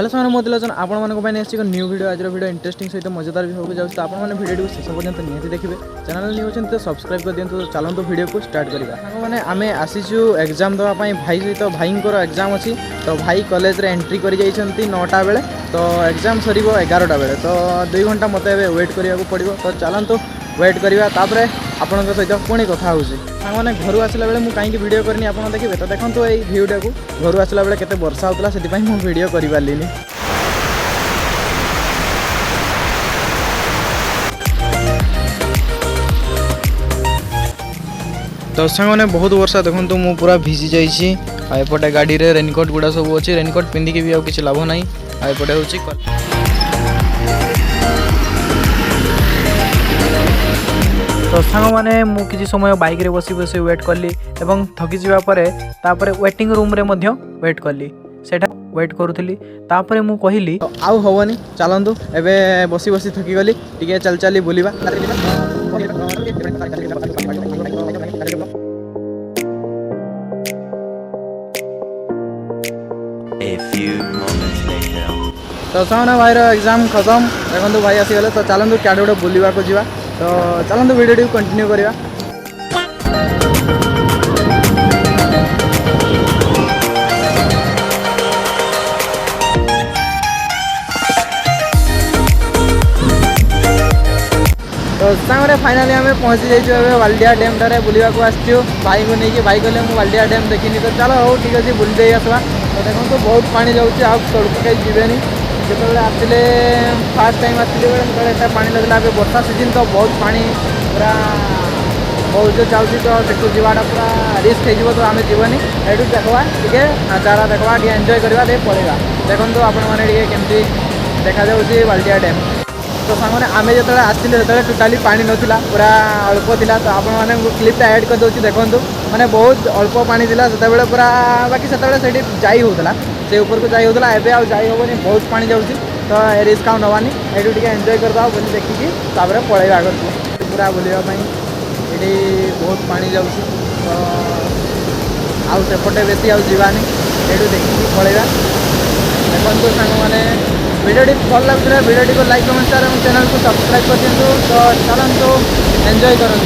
Hello सामान मोतिलोचन आपण मानी न्यू वीडियो आज वीडियो इंटरेस्टिंग सहित मजेदार भी होगा जाऊँ आपण मैंने वीडियो शेष पर्यंत निहाती देखिए चैनल न्यू अच्छे तो सब्सक्राइब कर दिखाँ चलते वीडियो को स्टार्ट करवा मैंने आम आसीचु एग्जाम देवाई भाई सहित भाई एग्जाम अच्छी तो भाई कॉलेज रे एंट्री कर 9टा बेले तो एग्जाम सर 11टा बेले तो 2 घंटा मत वेट करने पड़ो तो चलतु वेट करवा तापर आपण सहित पुणी कथा हो मैंने घर आसला बेले मुझे कहीं वीडियो करनी आप देखिए तो देखो ये भिडियो को घर आसला बेले केते वर्षा होता से मुझे वीडियो कर पार्ली तो सामने बहुत वर्षा देखो तो मुझे पूरा भिजी जापटे गाड़ी रे रेनकोट गुड़ा सब अच्छी रेनकोट पिंधिकी भी किसी लाभ ना आएपटे हूँ तो सांग मैंने मु किसी समय बाइक रे बसी बसी वेट कली एवं थकी जावा परे वेटिंग रूम रे मध्य वेट कली सेटा वेट करूथली तापरे मु कहिली तो आउ होवनी चलंतु एबे बसी बसी थकी गली टिके चल चली बुलिबा A few moments later. तो सामने भाई एग्जाम खत्म देखो भाई आसीगले तो चलतु क्या गोटे बुलवा को जावा तो चलतु वीडियो कंटिन्यू करवा तो सामने फाइनाली आम पहुँची जाइए वाल्डिया डैम टारे बुलवा को आसचु भाई को लेकिन भाई कहले मुझे वाल्डिया डैम देखनी तो चलो हो ठीक अच्छे बुली दे आसवा तो देखो तो बहुत पानी जाऊँगी आप तड़क कहीं जीवेनि जो आसले फास्ट टाइम आसते बेले पानी लगला वर्षा सीजन तो बहुत पानी पूरा बहुत जो जाऊँगी तो देखो जीवाटा पूरा रिस्क हो तो आम जीवनी ये देखा टे नजारा देखा टे एंजॉय करवा पड़ेगा देखो तो आपण मैंने केमती देखा जाऊँगी वाल्डिया डैम तो सामने आम जो आसते टोटाली पानी नाला पूरा अल्प थिला तो आपण मैंने क्लिपटा ऐड कर दूसरी देखूँ मैंने बहुत अल्प पानी थिला से पूरा बाकी से जाई होता से ऊपर को जाई होता एवं आउ जाई हेनी बहुत पानी जाऊँगी तो रिस्क आउ नवानी ये टे एंजॉय करदा बोली देखिकी पलैया आग पूरा बुलवाई ये बहुत पानी जाऊँगी तो आउ सेपटे बेसी आउ जीवानी ये देखिकी पलैया देखो सांग मैंने वीडियो भल लगे वीडियो को लाइक कमेंट शेयर और चैनल को सब्सक्राइब कर दिंतु तो चलतु एंजॉय करूँ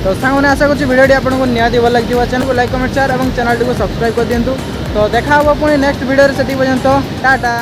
तो सामने आशा करूँ वीडियो आपको निहाती भल लगे चैनल को लाइक कमेंट शेयर और चैनल को सब्सक्राइब कर दिंतु तो देखा पुणी नेक्स्ट वीडियो से पर्यंत टाटा।